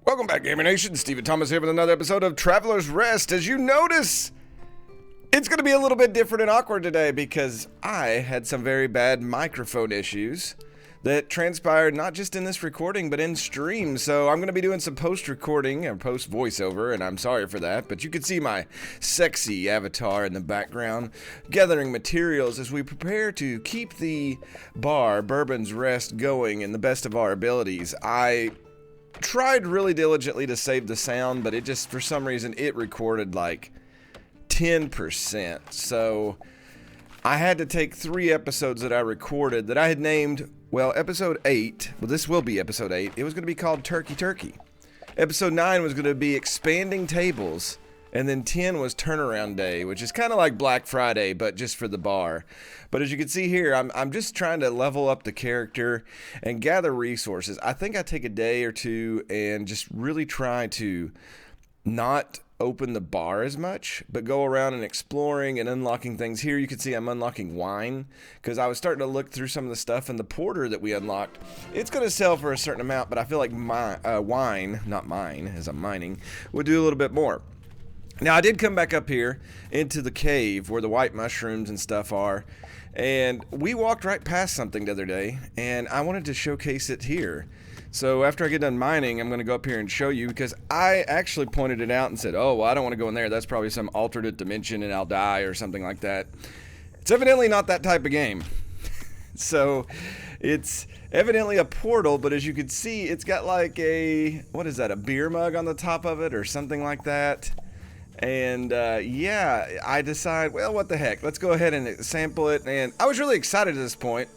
Welcome back, Gamer Nation. Steven Thomas here with another episode of Traveler's Rest. As you notice, it's going to be a little bit different and awkward today because I had some very bad microphone issues that transpired not just in this recording, but in stream. So I'm going to be doing some post-recording and post-voiceover, and I'm sorry for that. But you can see my sexy avatar in the background, gathering materials as we prepare to keep the bar, Bourbon's Rest, going in the best of our abilities. I tried really diligently to save the sound, but it just, for some reason, it recorded like 10%. So I had to take 3 episodes that I recorded that I had named, well, episode 8, well, this will be episode 8. It was going to be called Turkey Turkey. Episode 9 was going to be Expanding Tables. And then 10 was Turnaround Day, which is kind of like Black Friday, but just for the bar. But as you can see here, I'm just trying to level up the character and gather resources. I think I take a day or two and just really try to not open the bar as much, but go around and exploring and unlocking things. Here you can see I'm unlocking wine because I was starting to look through some of the stuff in the porter that we unlocked. It's going to sell for a certain amount, but I feel like my wine, not mine, as I'm mining, would do a little bit more. Now, I did come back up here into the cave where the white mushrooms and stuff are, and we walked right past something the other day, and I wanted to showcase it here. So after I get done mining, I'm going to go up here and show you, because I actually pointed it out and said, oh, well, I don't want to go in there. That's probably some alternate dimension, and I'll die or something like that. It's evidently not that type of game. So it's evidently a portal, but as you can see, it's got like a, what is that, a beer mug on the top of it or something like that. And yeah, I decide, well, what the heck, let's go ahead and sample it. And I was really excited at this point,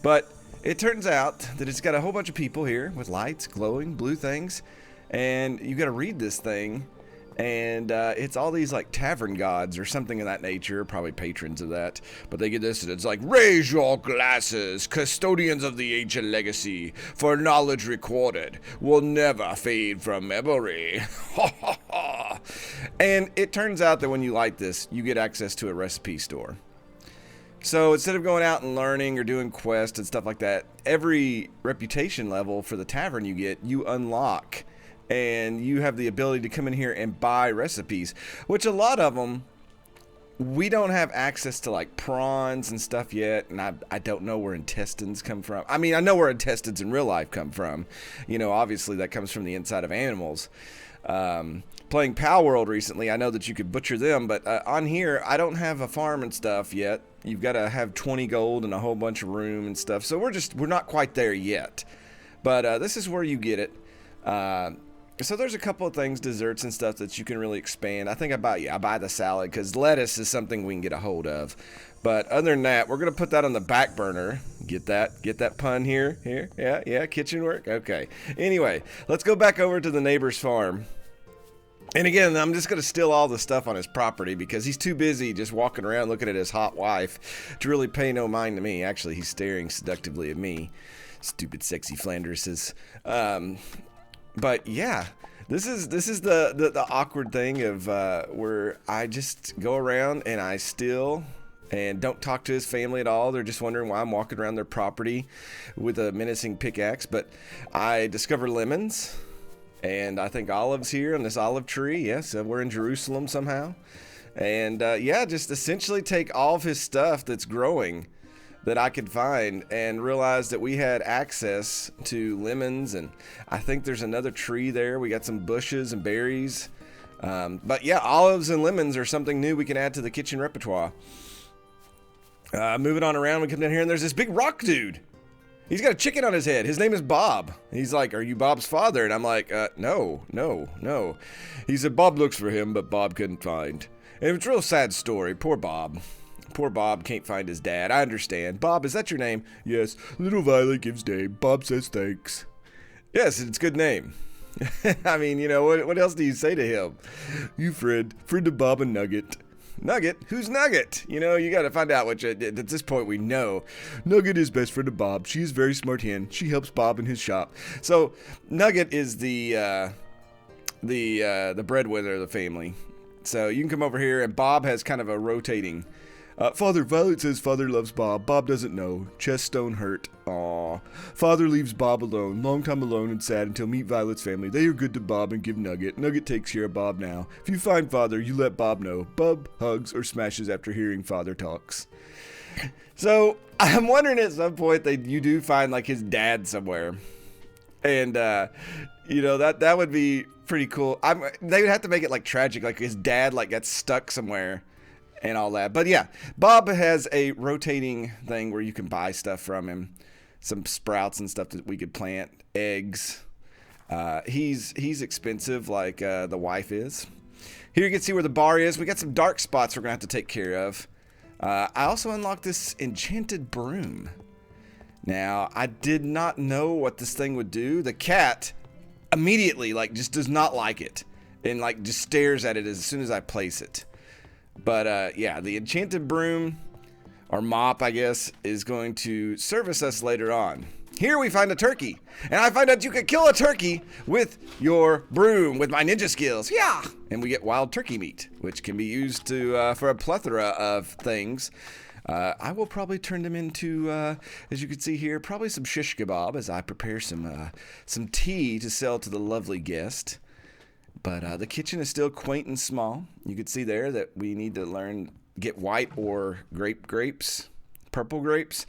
but it turns out that it's got a whole bunch of people here with lights, glowing blue things, and you got to read this thing, and it's all these like tavern gods or something of that nature, probably patrons of that, but they get this, and it's like, raise your glasses, custodians of the ancient legacy, for knowledge recorded will never fade from memory. And it turns out that when you light this, you get access to a recipe store. So instead of going out and learning or doing quests and stuff like that, every reputation level for the tavern you get, you unlock. And you have the ability to come in here and buy recipes, which a lot of them, we don't have access to, like prawns and stuff yet. And I don't know where intestines come from. I mean, I know where intestines in real life come from. You know, obviously that comes from the inside of animals. Playing Pal World recently, I know that you could butcher them, but on here, I don't have a farm and stuff yet. You've got to have 20 gold and a whole bunch of room and stuff. So we're not quite there yet. But this is where you get it. So there's a couple of things, desserts and stuff that you can really expand. I think I buy the salad because lettuce is something we can get a hold of. But other than that, we're going to put that on the back burner. Get that pun here? Yeah, kitchen work? Okay. Anyway, let's go back over to the neighbor's farm. And again, I'm just going to steal all the stuff on his property because he's too busy just walking around looking at his hot wife to really pay no mind to me. Actually, he's staring seductively at me. Stupid, sexy Flanderses. But yeah, this is the awkward thing of where I just go around and I steal and don't talk to his family at all. They're just wondering why I'm walking around their property with a menacing pickaxe. But I discover lemons. And I think olives here on this olive tree. Yes, we're in Jerusalem somehow. And yeah, just essentially take all of his stuff that's growing that I could find and realize that we had access to lemons. And I think there's another tree there. We got some bushes and berries. But yeah, olives and lemons are something new we can add to the kitchen repertoire. Moving on around, we come down here and there's this big rock dude. He's got a chicken on his head. His name is Bob. He's like, are you Bob's father? And I'm like, no. He said Bob looks for him, but Bob couldn't find. And it's a real sad story. Poor Bob. Poor Bob can't find his dad. I understand. Bob, is that your name? Yes. Little Violet gives name. Bob says thanks. Yes, it's a good name. I mean, you know, what else do you say to him? You friend of Bob and Nugget. Nugget? Who's Nugget? You know, you got to find out which, at this point we know. Nugget is best friend of Bob. She is very smart hen. She helps Bob in his shop. So, Nugget is the breadwinner of the family. So, you can come over here, and Bob has kind of a rotating Father, Violet says Father loves Bob. Bob doesn't know. Chest stone hurt. Aw. Father leaves Bob alone. Long time alone and sad until meet Violet's family. They are good to Bob and give Nugget. Nugget takes care of Bob now. If you find Father, you let Bob know. Bob hugs or smashes after hearing Father talks. So, I'm wondering at some point that you do find, like, his dad somewhere. And, you know, that would be pretty cool. They would have to make it, like, tragic. Like, his dad, like, got stuck somewhere. And all that. But yeah, Bob has a rotating thing where you can buy stuff from him. Some sprouts and stuff that we could plant. Eggs. He's expensive like the wife is. Here you can see where the bar is. We got some dark spots we're going to have to take care of. I also unlocked this enchanted broom. Now, I did not know what this thing would do. The cat immediately like just does not like it. And like just stares at it as soon as I place it. But, yeah, the enchanted broom, or mop, I guess, is going to service us later on. Here we find a turkey. And I find out you can kill a turkey with your broom, with my ninja skills. Yeah! And we get wild turkey meat, which can be used to for a plethora of things. I will probably turn them into, as you can see here, probably some shish kebab as I prepare some tea to sell to the lovely guest. But the kitchen is still quaint and small. You can see there that we need to get white or grapes. Purple grapes?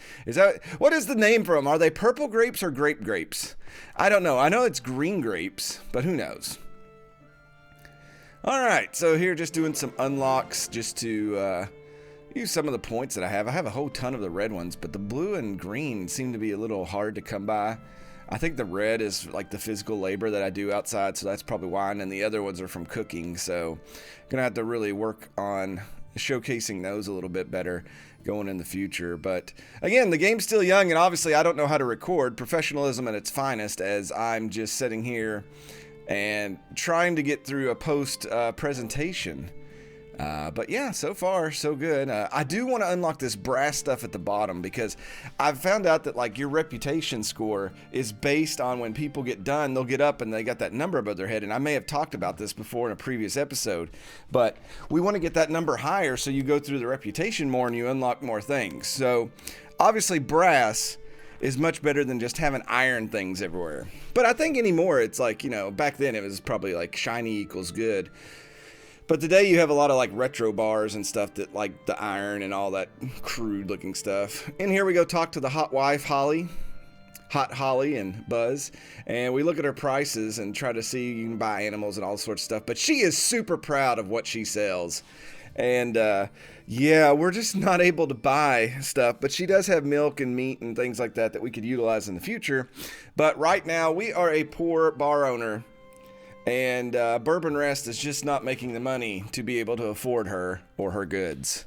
What is the name for them? Are they purple grapes or grape grapes? I don't know. I know it's green grapes, but who knows? Alright, so here just doing some unlocks just to use some of the points that I have. I have a whole ton of the red ones, but the blue and green seem to be a little hard to come by. I think the red is like the physical labor that I do outside, so that's probably why, and then the other ones are from cooking, so gonna have to really work on showcasing those a little bit better going in the future. But again, the game's still young, and obviously I don't know how to record professionalism at its finest, as I'm just sitting here and trying to get through a post presentation. But yeah, so far so good. I do want to unlock this brass stuff at the bottom, because I've found out that like your reputation score is based on when people get done, they'll get up and they got that number above their head. And I may have talked about this before in a previous episode, but we want to get that number higher so you go through the reputation more and you unlock more things. So obviously brass is much better than just having iron things everywhere. But I think anymore it's like, you know, back then it was probably like shiny equals good. But today you have a lot of like retro bars and stuff that like the iron and all that crude looking stuff. And here we go talk to the hot wife, Holly. Hot Holly and Buzz. And we look at her prices and try to see you can buy animals and all sorts of stuff. But she is super proud of what she sells. And yeah, we're just not able to buy stuff. But she does have milk and meat and things like that that we could utilize in the future. But right now we are a poor bar owner. And Bourbon Rest is just not making the money to be able to afford her or her goods.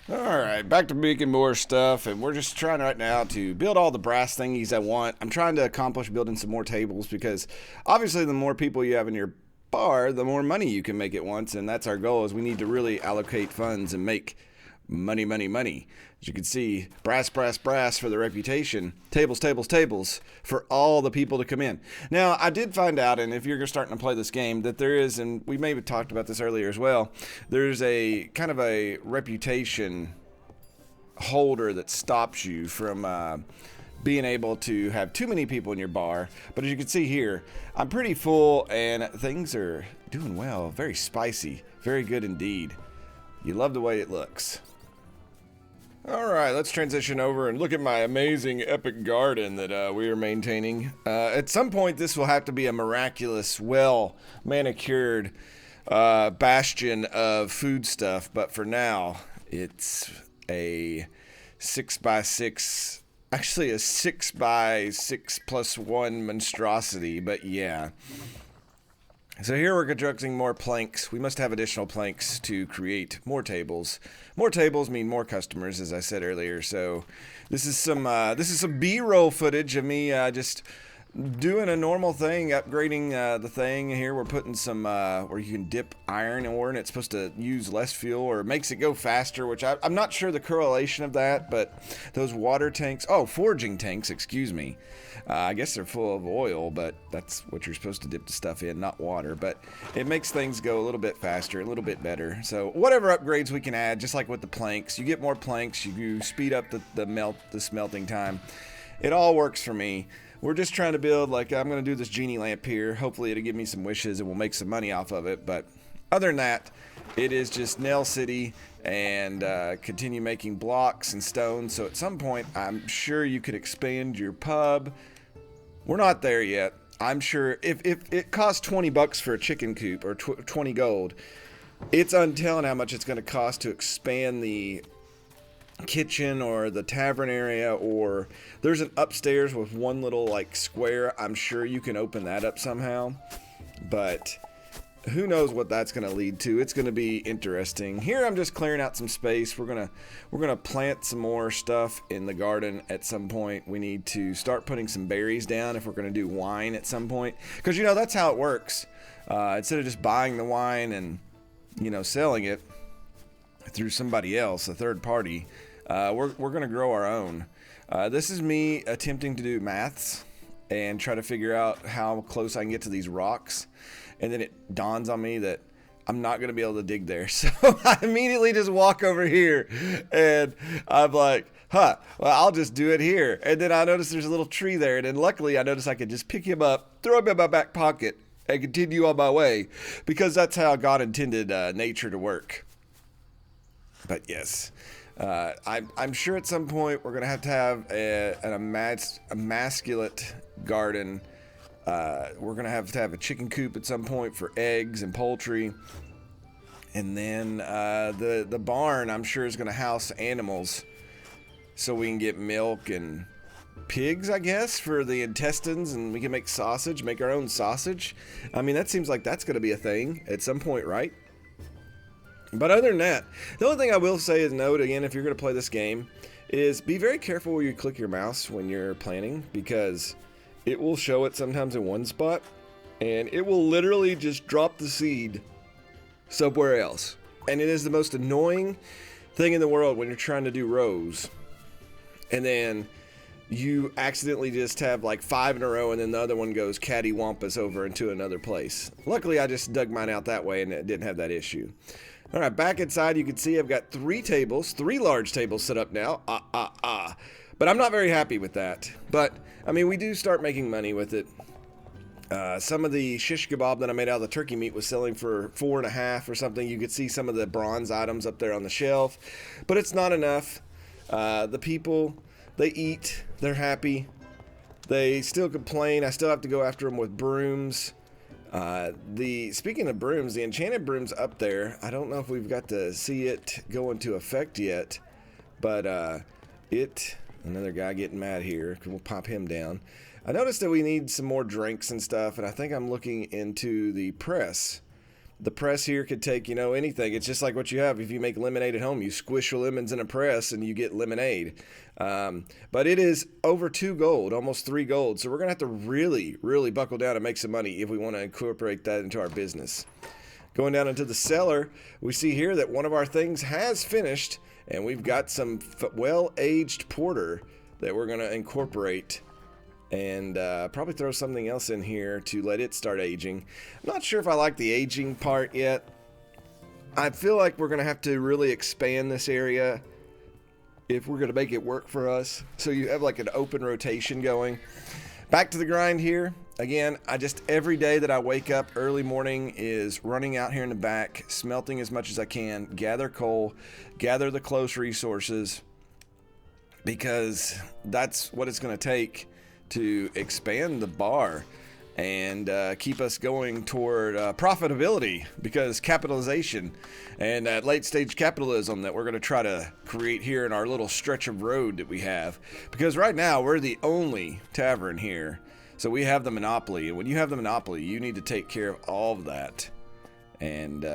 Alright, back to making more stuff, and we're just trying right now to build all the brass thingies I want. I'm trying to accomplish building some more tables, because obviously the more people you have in your bar, the more money you can make at once, and that's our goal, is we need to really allocate funds and make money, money, money. As you can see, brass, brass, brass for the reputation. Tables, tables, tables for all the people to come in. Now, I did find out, and if you're starting to play this game, that there is, and we may have talked about this earlier as well, there's a kind of a reputation holder that stops you from being able to have too many people in your bar. But as you can see here, I'm pretty full and things are doing well. Very spicy. Very good indeed. You love the way it looks. Alright, let's transition over and look at my amazing epic garden that we are maintaining. At some point this will have to be a miraculous, well manicured bastion of food stuff, but for now it's a 6x6, actually a 6x6 plus 1 monstrosity, but yeah. So here we're constructing more planks. We must have additional planks to create more tables. More tables mean more customers, as I said earlier. So this is some B-roll footage of me just doing a normal thing, upgrading the thing here. We're putting some where you can dip iron ore, and it's supposed to use less fuel, or it makes it go faster, which I'm not sure the correlation of that, but those water tanks, foraging tanks, excuse me, I guess they're full of oil, but that's what you're supposed to dip the stuff in, not water. But it makes things go a little bit faster, a little bit better. So whatever upgrades we can add, just like with the planks, you get more planks, you speed up the smelting time. It all works for me. We're just trying to build, like, I'm going to do this genie lamp here. Hopefully it'll give me some wishes and we'll make some money off of it. But other than that, it is just Nail City and continue making blocks and stones. So at some point, I'm sure you could expand your pub. We're not there yet. I'm sure if it costs 20 bucks for a chicken coop or 20 gold, it's untelling how much it's going to cost to expand the kitchen or the tavern area, or there's an upstairs with one little like square. I'm sure you can open that up somehow, but who knows what that's going to lead to. It's going to be interesting. Here I'm just clearing out some space. We're going to plant some more stuff in the garden at some point. We need to start putting some berries down if we're going to do wine at some point, because that's how it works. Instead of just buying the wine and selling it through somebody else, a third party, we're going to grow our own. This is me attempting to do maths and try to figure out how close I can get to these rocks. And then it dawns on me that I'm not going to be able to dig there. So I immediately just walk over here and I'm like, well, I'll just do it here. And then I notice there's a little tree there. And then luckily I noticed I could just pick him up, throw him in my back pocket, and continue on my way, because that's how God intended nature to work. But yes, I'm sure at some point we're going to have an emasculate garden. We're going to have a chicken coop at some point for eggs and poultry. And then the barn, I'm sure, is going to house animals so we can get milk and pigs, I guess, for the intestines, and we can make sausage, make our own sausage. I mean, that seems like that's going to be a thing at some point, right? But other than that, the only thing I will say is note, again, if you're going to play this game, is be very careful where you click your mouse when you're planting, because it will show it sometimes in one spot, and it will literally just drop the seed somewhere else. And it is the most annoying thing in the world when you're trying to do rows, and then you accidentally just have like 5 in a row, and then the other one goes cattywampus over into another place. Luckily, I just dug mine out that way, and it didn't have that issue. All right, back inside, you can see I've got 3 large tables set up now. But I'm not very happy with that. But, I mean, we do start making money with it. Some of the shish kebab that I made out of the turkey meat was selling for $4.50 or something. You could see some of the bronze items up there on the shelf. But it's not enough. The people, they eat. They're happy. They still complain. I still have to go after them with brooms. Speaking of brooms, the enchanted broom's up there. I don't know if we've got to see it go into effect yet, but another guy getting mad here. We'll pop him down. I noticed that we need some more drinks and stuff, and I think I'm looking into the press. The press here could take, anything. It's just like what you have if you make lemonade at home. You squish your lemons in a press and you get lemonade. But it is over 2 gold, almost 3 gold. So we're going to have to really, really buckle down and make some money if we want to incorporate that into our business. Going down into the cellar, we see here that one of our things has finished, and we've got some well-aged porter that we're going to incorporate. And probably throw something else in here to let it start aging. I'm not sure if I like the aging part yet. I feel like we're going to have to really expand this area if we're going to make it work for us. So you have like an open rotation going. Back to the grind here. Again, every day that I wake up early morning is running out here in the back, smelting as much as I can, gather coal, gather the close resources, because that's what it's going to take to expand the bar and keep us going toward profitability, because capitalization and that late stage capitalism that we're going to try to create here in our little stretch of road that we have, because right now we're the only tavern here, so we have the monopoly, and when you have the monopoly you need to take care of all of that. And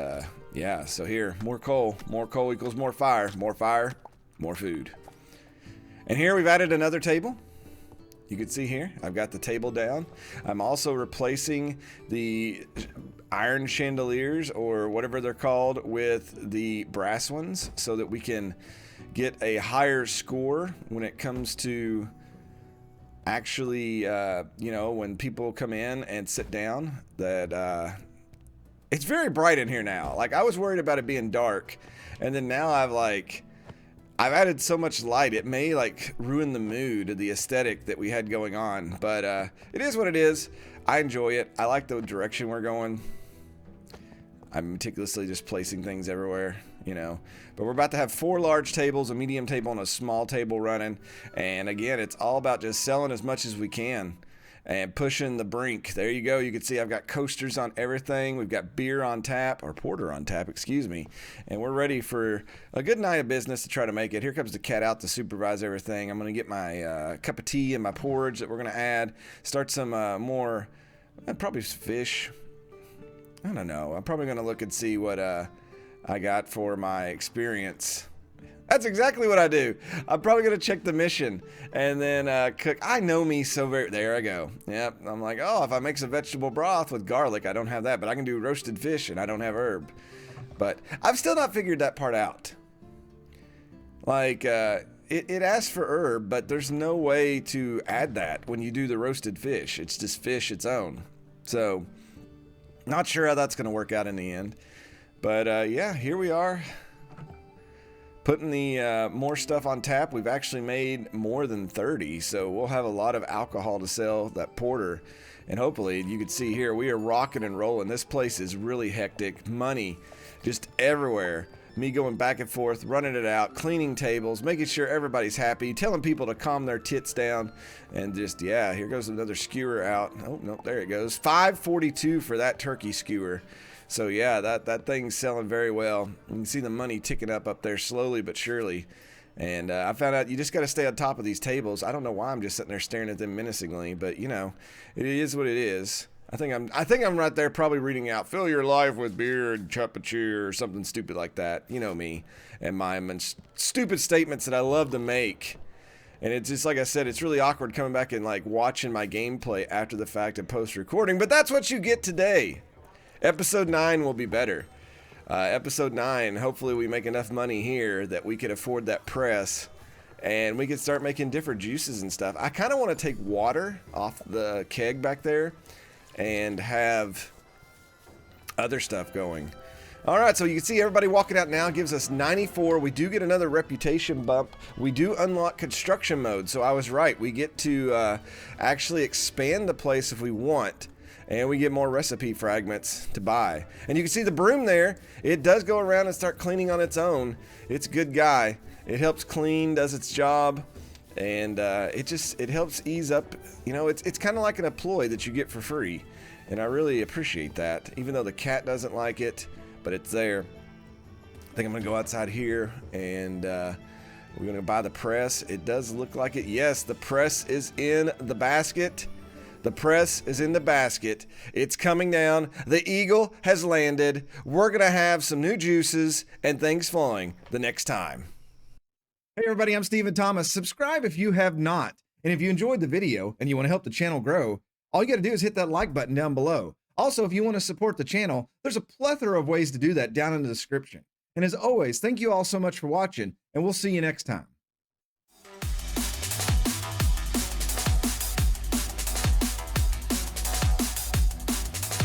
yeah, so here, more coal equals more fire, more food. And here we've added another table. You can see here, I've got the table down. I'm also replacing the iron chandeliers, or whatever they're called, with the brass ones so that we can get a higher score when it comes to actually, when people come in and sit down, that it's very bright in here now. Like, I was worried about it being dark, and then now I've added so much light, it may like ruin the mood, the aesthetic that we had going on, but it is what it is. I enjoy it. I like the direction we're going. I'm meticulously just placing things everywhere, but we're about to have 4 large tables, a medium table, and a small table running. And again, it's all about just selling as much as we can and pushing the brink. There you go. You can see I've got coasters on everything. We've got beer on tap, or porter on tap, excuse me. And we're ready for a good night of business to try to make it. Here comes the cat out to supervise everything. I'm going to get my cup of tea and my porridge that we're going to add. Start some more, probably fish. I don't know. I'm probably going to look and see what I got for my experience. That's exactly what I do. I'm probably going to check the mission and then cook. I know me so very... There I go. Yep. I'm like, oh, if I make some vegetable broth with garlic, I don't have that. But I can do roasted fish and I don't have herb. But I've still not figured that part out. Like, it asks for herb, but there's no way to add that when you do the roasted fish. It's just fish its own. So... not sure how that's going to work out in the end. But yeah, here we are. Putting the more stuff on tap. We've actually made more than 30. So we'll have a lot of alcohol to sell, that porter. And hopefully, you can see here, we are rocking and rolling. This place is really hectic. Money just everywhere. Me going back and forth, running it out, cleaning tables, making sure everybody's happy, telling people to calm their tits down, and just, yeah, here goes another skewer out. Oh, no, there it goes. $5.42 for that turkey skewer. So, yeah, that thing's selling very well. You can see the money ticking up there slowly but surely. And I found out you just got to stay on top of these tables. I don't know why I'm just sitting there staring at them menacingly, but, it is what it is. I think I'm right there probably reading out, fill your life with beer and cup of cheer or something stupid like that. You know me and my stupid statements that I love to make. And it's just, like I said, it's really awkward coming back and like watching my gameplay after the fact and post-recording. But that's what you get today. Episode 9 will be better. Episode 9, hopefully we make enough money here that we can afford that press. And we can start making different juices and stuff. I kind of want to take water off the keg back there and have other stuff going. All right, so you can see everybody walking out now gives us 94. We do get another reputation bump. We do unlock construction mode, so I was right. We get to actually expand the place if we want, and we get more recipe fragments to buy. And you can see the broom there. It does go around and start cleaning on its own. It's a good guy. It helps clean, does its job. And it helps ease up, it's kind of like an employee that you get for free. And I really appreciate that, even though the cat doesn't like it, but it's there. I think I'm going to go outside here and we're going to buy the press. It does look like it. Yes, the press is in the basket. The press is in the basket. It's coming down. The eagle has landed. We're going to have some new juices and things flowing the next time. Hey everybody, I'm Stephen Thomas. Subscribe if you have not. And if you enjoyed the video and you want to help the channel grow, all you got to do is hit that like button down below. Also, if you want to support the channel, there's a plethora of ways to do that down in the description. And as always, thank you all so much for watching, and we'll see you next time.